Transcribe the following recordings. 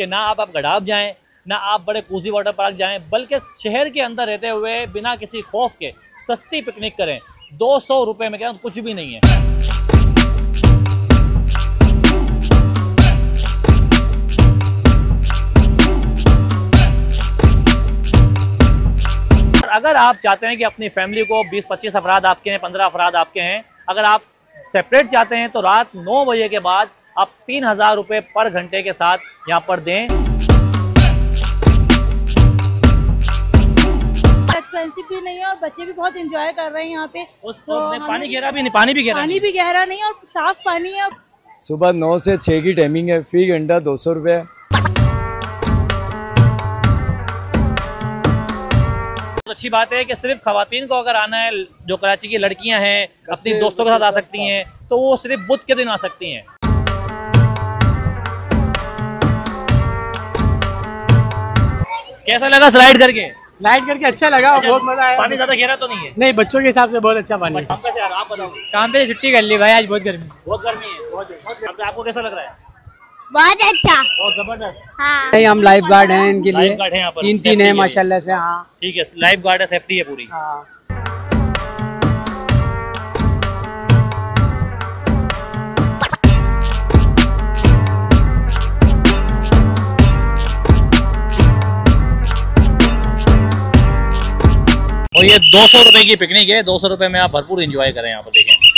कि ना आप गडाब जाएं, ना आप बड़े कूजी वाटर पार्क जाएं, बल्कि शहर के अंदर रहते हुए बिना किसी खौफ के सस्ती पिकनिक करें। 200 रुपये में क्या कुछ भी नहीं है। अगर आप चाहते हैं कि अपनी फैमिली को 20-25 अफराद आपके हैं, 15 अफराद आपके हैं, अगर आप सेपरेट चाहते हैं तो रात 9 बजे के बाद आप 3000 रुपये पर घंटे के साथ यहाँ पर दें। एक्सपेंसिव भी नहीं है और बच्चे भी बहुत एंजॉय कर रहे हैं यहाँ पे। तो पानी गहरा भी नहीं, पानी भी गहरा नहीं और साफ पानी है। सुबह 9 से 6 की टाइमिंग है, फी घंटा 200 रुपये। अच्छी बात है कि सिर्फ खवातीन को अगर आना है, जो कराची की लड़कियां हैं अपनी दोस्तों के साथ आ सकती हैं, तो वो सिर्फ बुध के दिन आ सकती हैं। कैसा लगा स्लाइड करके? स्लाइड करके अच्छा लगा, बहुत मजा आया। पानी ज्यादा गहरा तो नहीं है? नहीं, बच्चों के हिसाब से बहुत अच्छा पानी। आप बताओ। काम पे छुट्टी कर ली भाई, आज बहुत गर्मी है। आपको कैसा लग रहा है? बहुत अच्छा, बहुत जबरदस्त। हाँ। नहीं, हम लाइफ गार्ड हैं इनके लिए, यहाँ पर 3 है माशाल्लाह से। हाँ ठीक है, लाइफ गार्ड है, सेफ्टी है पूरी। हाँ। और ये 200 रुपए की पिकनिक है, 200 रुपए में आप भरपूर एंजॉय करें। यहाँ पर देखें,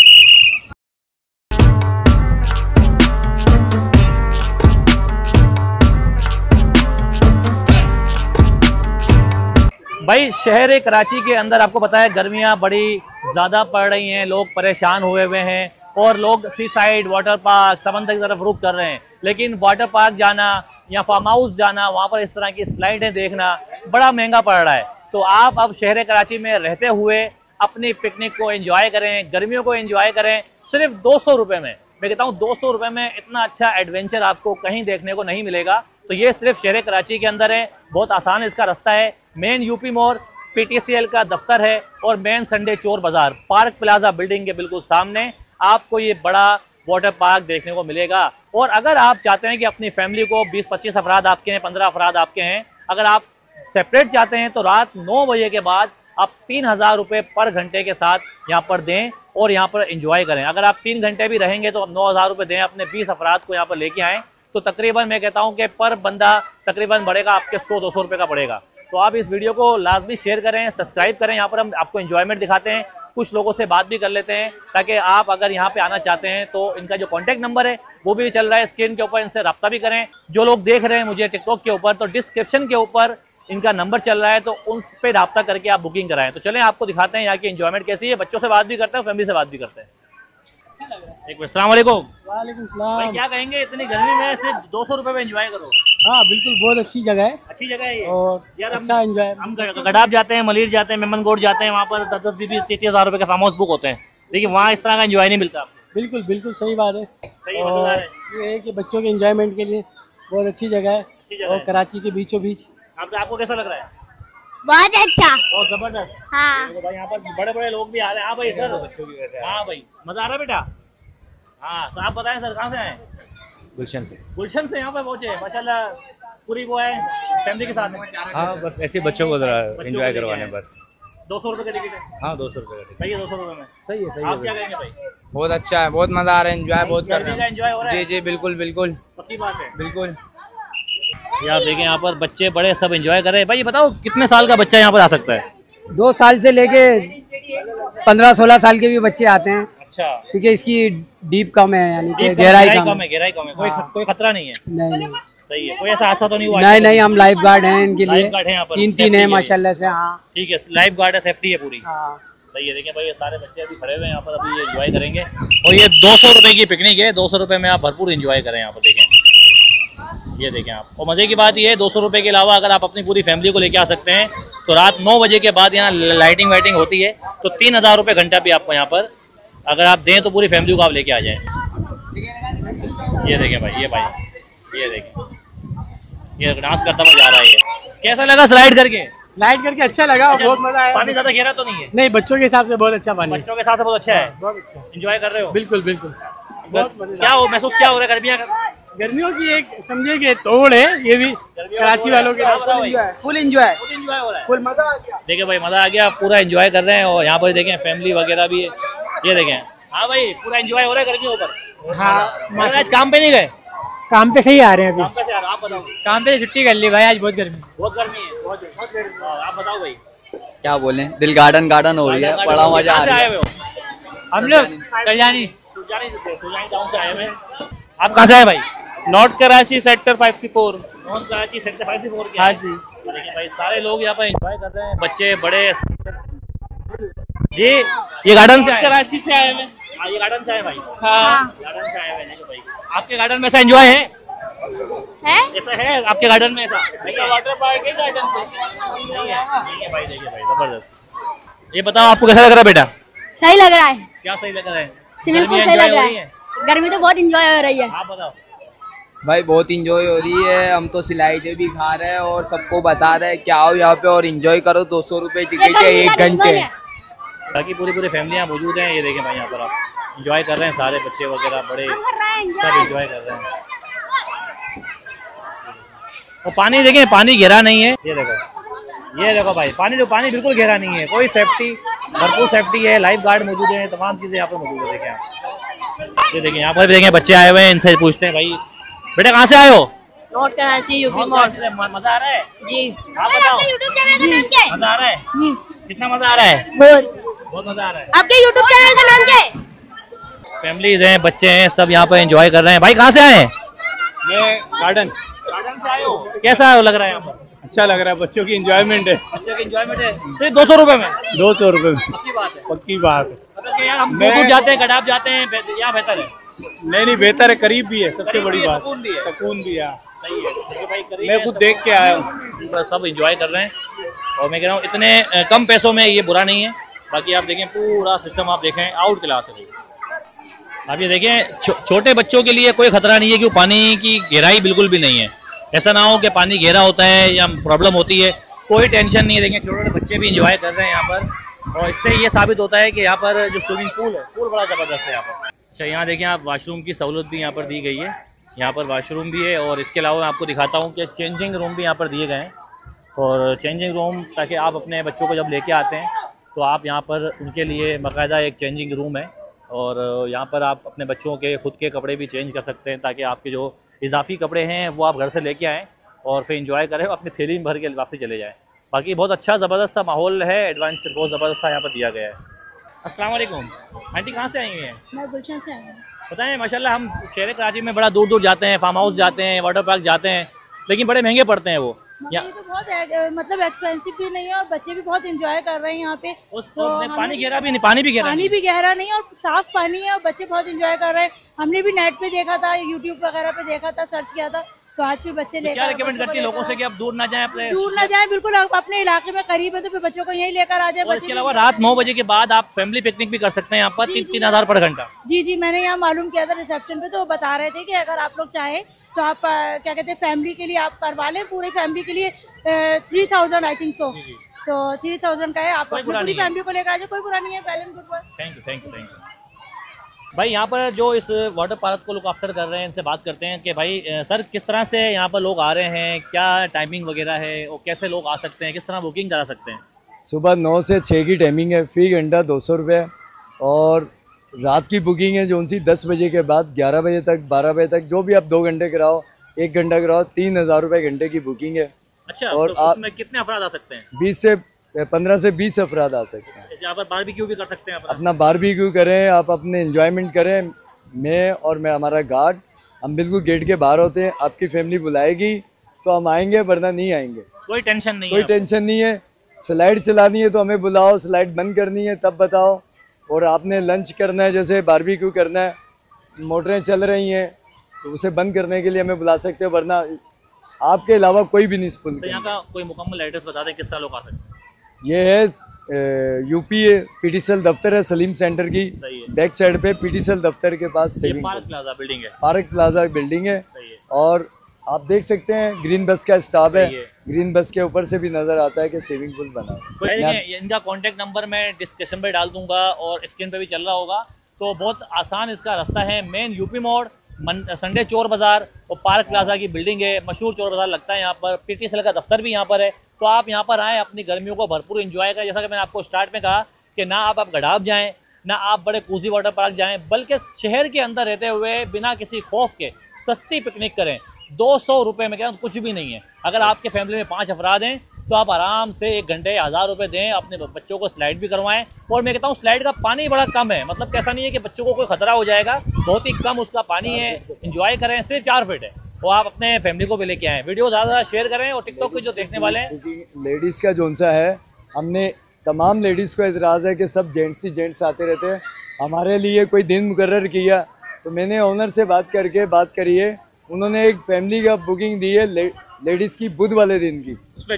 भाई शहर कराची के अंदर आपको पता है गर्मियां बड़ी ज़्यादा पड़ रही हैं, लोग परेशान हुए हैं और लोग सी साइड, वाटर पार्क, समंदर की तरफ रुख कर रहे हैं। लेकिन वाटर पार्क जाना या फार्म हाउस जाना, वहाँ पर इस तरह की स्लाइडें देखना बड़ा महंगा पड़ रहा है। तो आप अब शहर कराची में रहते हुए अपनी पिकनिक को एंजॉय करें, गर्मियों को एंजॉय करें सिर्फ 200 रुपये में। मैं कहता हूँ 200 रुपये में इतना अच्छा एडवेंचर आपको कहीं देखने को नहीं मिलेगा। तो ये सिर्फ शहर कराची के अंदर है, बहुत आसान इसका रास्ता है। मेन यूपी मोड़ PTCL का दफ्तर है और मेन संडे चोर बाजार पार्क प्लाजा बिल्डिंग के बिल्कुल सामने आपको ये बड़ा वाटर पार्क देखने को मिलेगा। और अगर आप चाहते हैं कि अपनी फैमिली को 20-25 अफराद आपके हैं, 15 अफराद आपके हैं, अगर आप सेपरेट चाहते हैं तो रात 9 बजे के बाद आप 3000 रुपये पर घंटे के साथ यहाँ पर दें और यहाँ पर एंजॉय करें। अगर आप 3 घंटे भी रहेंगे तो आप 9000 रुपये दें, अपने 20 अफराद को यहाँ पर लेके आएँ, तो तकरीबन मैं कहता हूँ कि पर बंदा तकरीबन बढ़ेगा आपके 100-200 रुपये का पड़ेगा। तो आप इस वीडियो को लाजमी शेयर करें, सब्सक्राइब करें। यहाँ पर हम आपको एंजॉयमेंट दिखाते हैं, कुछ लोगों से बात भी कर लेते हैं, ताकि आप अगर यहाँ पे आना चाहते हैं तो इनका जो कॉन्टैक्ट नंबर है वो भी चल रहा है स्क्रीन के ऊपर, इनसे रब्ता भी करें। जो लोग देख रहे हैं मुझे टिकटॉक के ऊपर, तो डिस्क्रिप्शन के ऊपर इनका नंबर चल रहा है, तो उन पर रब्ता करके आप बुकिंग कराएं। तो चलें आपको दिखाते हैं यहाँ की एंजॉयमेंट कैसी है। बच्चों से बात भी करते हैं, फैमिली से बात भी करते हैं। एक मिनट, अस्सलाम वालेकुम। वालेकुम सलाम। क्या कहेंगे, इतनी गर्मी में सिर्फ 200 रुपये में एंजॉय करो? हाँ बिल्कुल, बहुत अच्छी जगह है। अच्छी जगह है ये। और यार अच्छा एंजॉय। हम गडाब जाते हैं, मलिर जाते हैं, मेमनगोट जाते हैं, वहाँ पर 10-10, 20-20, 30,000 रुपये का फार्म हाउस बुक होते हैं, लेकिन वहाँ इस तरह का एंजॉय नहीं मिलता आपको। बिल्कुल बिल्कुल सही बात है। सही और ये है कि बच्चों के एंजॉयमेंट के लिए बहुत अच्छी जगह है और कराची के बीचों बीच। आपको कैसा लग रहा है? बहुत अच्छा, बहुत जबरदस्त। हाँ। तो भाई यहाँ पर बड़े बड़े लोग भी आ रहे हैं। हाँ भाई सर, बच्चों की वजह। हाँ भाई, मजा आ रहा है बेटा? हाँ सर, आप बताएं सर, कहाँ से आए? गुलशन से। गुलशन से यहाँ पे पहुँचे, माशाल्लाह पूरी वो है फैमिली के साथ में? हाँ बस ऐसे बच्चों को जरा एंजॉय करवाने बस। 200 रुपये का टिकट है? हाँ 200 रुपये का। सही है, 200 रुपये में सही है, सही आप क्या कहेंगे भाई? बहुत अच्छा है, बहुत मजा आ रहा है, एंजॉय बहुत कर रहे का एंजॉय हो रहा है? जी बिल्कुल बिल्कुल, पक्की बात है, बिल्कुल। आप देखें यहाँ पर बच्चे बड़े सब एंजॉय कर रहे हैं। भाई बताओ कितने साल का बच्चा यहाँ पर आ सकता है? 2 साल से लेके 15-16 साल के भी बच्चे आते हैं। अच्छा, क्योंकि इसकी डीप कम है, यानी कि गहराई कम है। गहराई कम है, कोई खतरा नहीं है। नहीं सही है, कोई ऐसा हादसा तो नहीं हुआ? नहीं, हम लाइफ गार्ड हैं इनके लिए, 3 है माशाल्लाह से। हाँ ठीक है, लाइफ गार्ड है, सेफ्टी है पूरी। हाँ सही है। देखिए भाई ये सारे बच्चे अभी खड़े हुए हैं यहाँ पर, अभी ये एंजॉय करेंगे। और ये 200 रुपये की पिकनिक है, 200 रुपये में आप भरपूर एंजॉय करें। यहाँ पर देखें, ये देखें आप। और मजे की बात ये है, 200 रुपये के अलावा अगर आप अपनी पूरी फैमिली को लेके आ सकते हैं तो रात 9 बजे के बाद यहाँ लाइटिंग वाइटिंग होती है, तो 3000 रुपये घंटा भी आपको यहाँ पर अगर आप दें तो पूरी फैमिली को आप लेके आ जाएं। ये देखें भाई, ये देखें, ये डांस करता हुआ जा रहा है। ये कैसा लगा स्लाइड करके? स्लाइड करके अच्छा लगा, बहुत मजा आया। पानी ज्यादा गहरा तो नहीं है? नहीं, बच्चों के हिसाब से बहुत अच्छा पानी। बच्चों के साथ बहुत अच्छा है, बहुत अच्छा एंजॉय कर रहे हो? बिल्कुल बिल्कुल। क्या हो महसूस क्या हो रहा है गर्मियाँ का? गर्मियों की एक समझिए कि तोड़ है ये भी कराची वालों के लिए। फुल एंजॉय हो रहा है। फुल मजा आ गया। देखिए भाई मजा आ गया, पूरा एंजॉय कर रहे हैं और यहाँ पर देखें फैमिली वगैरह भी है, ये देखें। हाँ भाई पूरा एंजॉय हो रहा है गर्मियों पर। हाँ आज काम पे नहीं गए? काम पे सही आ रहे हैं अभी। काम पे से आ रहे, आप बताओ। काम पे छुट्टी कर ली भाई, आज बहुत गर्मी। बहुत गर्मी है, बहुत गर्मी। आप बताओ भाई क्या बोले, दिल गार्डन हो रही है, बड़ा मजा आ रहा है। हम लोग कल्याणी टाउन से आए हुए। आप कहाँ से आए भाई? North Karachi sector 54। North Karachi sector 54 के। हाँ जी। देखिए भाई सारे लोग यहाँ पर एंजॉय कर रहे हैं, बच्चे बड़े। जी ये गार्डन से कराची से आए हुए। हाँ ये गार्डन से आए भाई। हाँ गार्डन से आए हुए देखो भाई। आपके गार्डन में ऐसा एंजॉय है? ऐसा है आपके गार्डन में? ऐसा वाटर पार्क है गार्डन पे। नहीं है भाई। देखिए भाई जबरदस्त। ये बताओ आपको कैसा लग रहा है बेटा? सही लग रहा है, क्या सही लग रहा है? स्विमिंग पूल सही लग रहा है। गर्मी तो बहुत एंजॉय हो रही है। आप बताओ। भाई बहुत इंजॉय हो रही है, हम तो स्लाइडें भी खा रहे हैं और सबको बता रहे हैं कि आओ यहाँ पे और इंजॉय करो। 200 रुपए टिकट है 1 घंटे। बाकी पूरी फैमिलियाँ मौजूद हैं। ये देखें भाई यहाँ पर आप एंजॉय कर रहे हैं, सारे बच्चे वगैरह बड़े सब एंजॉय कर रहे हैं। और पानी देखें, पानी गहरा नहीं है। ये देखो भाई पानी बिल्कुल गहरा नहीं है। कोई सेफ्टी, भरपूर सेफ्टी है, लाइफ गार्ड मौजूद है, तमाम चीज़ें यहाँ पर मौजूद है। देखें आप, ये देखें यहाँ पर भी देखें बच्चे आए हुए हैं, इनसे पूछते हैं भाई बेटा कहाँ से आए हो? नॉर्थ कराची यूपी मोड़। मजा आ रहा है जी। आप बताओ। यूट्यूब चैनल का नाम क्या है? मजा आ रहा है जी। कितना मजा आ रहा है? बहुत मजा आ रहा है। आपके यूट्यूब चैनल का नाम क्या है? फैमिलीज हैं, बच्चे हैं, सब यहाँ पर एंजॉय कर रहे हैं। भाई कहाँ से आए हैं? ये गार्डन से आए हो? कैसा लग रहा है यहाँ पर? अच्छा लग रहा है, बच्चों की एंजॉयमेंट है। बच्चों की एंजॉयमेंट है। सिर्फ 200 रुपए में? 200 रुपए में पक्की बात है। पक्की बात है। मतलब कि यार हम दूर जाते हैं, गडाब जाते हैं, यहाँ बेहतर है। नहीं बेहतर है, करीब भी है, सबसे करीब बड़ी भी है, बात सुकून भी है। सुकून भी है। सही है देखिए भाई, करीब मैं है, खुद सब देख के आया हूँ। पूरा सब एंजॉय कर रहे हैं और मैं कह रहा हूँ इतने कम पैसों में ये बुरा नहीं है। बाकी आप देखें पूरा सिस्टम, आप देखें आउट क्लास है। आप ये देखें छोटे बच्चों के लिए कोई खतरा नहीं है कि पानी की गहराई बिल्कुल भी नहीं है। ऐसा ना हो कि पानी गहरा होता है या प्रॉब्लम होती है, कोई टेंशन नहीं है। देखें छोटे छोटे बच्चे भी एंजॉय कर रहे हैं यहाँ पर और इससे ये साबित होता है कि यहाँ पर जो स्विमिंग पूल है, पूल बड़ा ज़बरदस्त है यहाँ पर। अच्छा यहाँ देखें आप, वाशरूम की सहूलत भी यहाँ पर दी गई है। यहाँ पर वाशरूम भी है और इसके अलावा मैं आपको दिखाता हूँ कि चेंजिंग रूम भी यहाँ पर दिए गए हैं। और चेंजिंग रूम ताकि आप अपने बच्चों को जब लेके आते हैं तो आप यहाँ पर उनके लिए बाकायदा एक चेंजिंग रूम है और यहाँ पर आप अपने बच्चों के खुद के कपड़े भी चेंज कर सकते हैं ताकि आपके जो इजाफी कपड़े हैं वो आप घर से लेके आएँ और फिर एंजॉय करें और अपनी थैली में भर के वापस चले जाएँ। बाकी बहुत अच्छा ज़बरदस्त सा माहौल है, एडवेंचर बहुत ज़बरदस्त यहाँ पर दिया गया है। अस्सलाम वालेकुम आंटी, कहाँ से आई हुई हैं? मैं गुलशन से आई हूँ। पता है माशाल्लाह हम शहर कराची में बड़ा दूर दूर जाते हैं, फार्म हाउस जाते हैं, वाटर पार्क जाते हैं, लेकिन बड़े महंगे पड़ते हैं वो। ये तो बहुत मतलब एक्सपेंसिव भी नहीं है और बच्चे भी बहुत एंजॉय कर रहे हैं यहाँ पे। पानी गहरा भी नहीं, पानी भी गहरा नहीं और साफ पानी है और बच्चे बहुत एंजॉय कर रहे हैं। हमने भी नेट पे देखा था, यूट्यूब वगैरह पे देखा था, सर्च किया था, तो आज भी बच्चे लेकर। क्या रिकमेंड करती है लोगों से कि आप दूर ना जाएं, दूर ना जाएं, बिल्कुल अपने इलाके में करीब है तो फिर बच्चों को यहीं लेकर आ जाए। इसके अलावा रात 9 बजे के बाद आप फैमिली पिकनिक भी कर सकते हैं यहाँ पर 3,000 पर घंटा। जी मैंने यहाँ मालूम किया था रिसेप्शन पे, तो वो बता रहे थे कि अगर आप लोग चाहें तो आप क्या कहते हैं फैमिली के लिए आप करवा लें, पूरी फैमिली के लिए 3,000 आई थिंक सो। तो 3,000 का है, आप पूरी फैमिली को लेकर आ जाए, कोई बुरा नहीं है। थैंक यू भाई। यहाँ पर जो इस वाटर पार्क को लुक आफ्टर कर रहे हैं, इनसे बात करते हैं कि भाई सर किस तरह से यहाँ पर लोग आ रहे हैं, क्या टाइमिंग वगैरह है और कैसे लोग आ सकते हैं, किस तरह बुकिंग करा सकते हैं? सुबह 9 से 6 की टाइमिंग है, फी घंटा 200 रुपये और रात की बुकिंग है जो उनसी 10 बजे के बाद 11 बजे तक 12 बजे तक, जो भी आप 2 घंटे कराओ 1 घंटा कराओ 3,000 रुपये घंटे की बुकिंग है। अच्छा, और तो उसमें कितने अफराद आ सकते हैं? 15 से 20 अफराद आ सकते हैं। यहाँ पर बारबेक्यू भी कर सकते हैं अपना बारबेक्यू करें, आप अपने एंजॉयमेंट करें। मैं हमारा गार्ड हम बिल्कुल गेट के बाहर होते हैं। आपकी फैमिली बुलाएगी तो हम आएंगे, वरना नहीं आएंगे। कोई टेंशन नहीं, कोई टेंशन नहीं है। स्लाइड चलानी है तो हमें बुलाओ, स्लाइड बंद करनी है तब बताओ, और आपने लंच करना है जैसे बारबेक्यू करना है, मोटरें चल रही हैं तो उसे बंद करने के लिए हमें बुला सकते हो, वरना आपके अलावा कोई भी नहीं स्पून। तो यहाँ का कोई मुकम्मल एड्रेस बता दें किस तरह लोग आ सकते हैं? ये है यूपी पीटीसीएल दफ्तर है सलीम सेंटर की बैक साइड पे, पीटीसीएल दफ्तर के पास पार्क प्लाजा बिल्डिंग है। पार्क प्लाजा बिल्डिंग है और आप देख सकते हैं ग्रीन बस का स्टाफ है। ग्रीन बस के ऊपर से भी नजर आता है कि स्विमिंग पूल बना है। इनका कॉन्टेक्ट नंबर मैं डिस्क्रिप्शन पे डाल दूंगा और स्क्रीन पे भी चल रहा होगा, तो बहुत आसान इसका रास्ता है। मेन यूपी मोड़, संडे चोर बाज़ार और पार्क प्लाजा की बिल्डिंग है, मशहूर चोर बाज़ार लगता है यहाँ पर। PTCL का दफ्तर भी यहाँ पर है। तो आप यहाँ पर आएँ, अपनी गर्मियों को भरपूर एंजॉय करें। जैसा कि मैंने आपको स्टार्ट में कहा कि ना आप गडाब जाएँ, ना आप बड़े कूजी वाटर पार्क जाएं, बल्कि शहर के अंदर रहते हुए बिना किसी खौफ के सस्ती पिकनिक करें। 200 रुपये में क्या कुछ भी नहीं है। अगर आपके फैमिली में 5 अफराद हैं तो आप आराम से 1 घंटे 1000 रुपये दें, अपने बच्चों को स्लाइड भी करवाएं। और मैं कहता हूँ स्लाइड का पानी बड़ा कम है, मतलब कैसा नहीं है कि बच्चों को कोई खतरा हो जाएगा, बहुत ही कम उसका पानी है। इंजॉय करें, सिर्फ 4 फीट है। और आप अपने फैमिली को भी लेके आएँ। वीडियो ज़्यादा शेयर करें और टिकटॉक पे जो देखने वाले हैं, लेडीज़ का जोन सा है, हमने तमाम लेडीज़ को एतराज़ है कि सब जेंट्स ही जेंट्स आते रहते हैं। हमारे लिए कोई दिन मुकर्रर किया तो मैंने ओनर से बात करी है, उन्होंने एक फैमिली का बुकिंग दी है लेडीज़ की बुध वाले दिन की। उसमें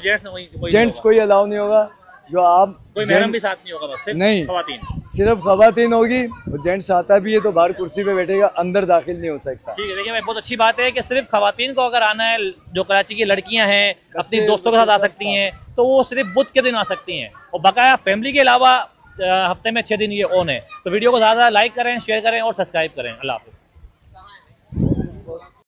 जेंट्स कोई अलाउ नहीं होगा। जो आप कोई महरम भी साथ नहीं होगा, बस सिर्फ नहीं, खवातीन, सिर्फ खवातीन होगी। और जेंट्स आता भी है तो बाहर कुर्सी पे बैठेगा, अंदर दाखिल नहीं हो सकता। ठीक है। देखिए भाई, बहुत अच्छी बात है कि सिर्फ खवातीन को अगर आना है, जो कराची की लड़कियां हैं अपनी दोस्तों के साथ आ सकती हैं, तो वो सिर्फ बुध के दिन आ सकती हैं। और बकाया फैमिली के अलावा हफ्ते में 6 दिन ये ऑन है। तो वीडियो को ज़्यादा लाइक करें, शेयर करें और सब्सक्राइब करें। अल्लाह हाफिज़।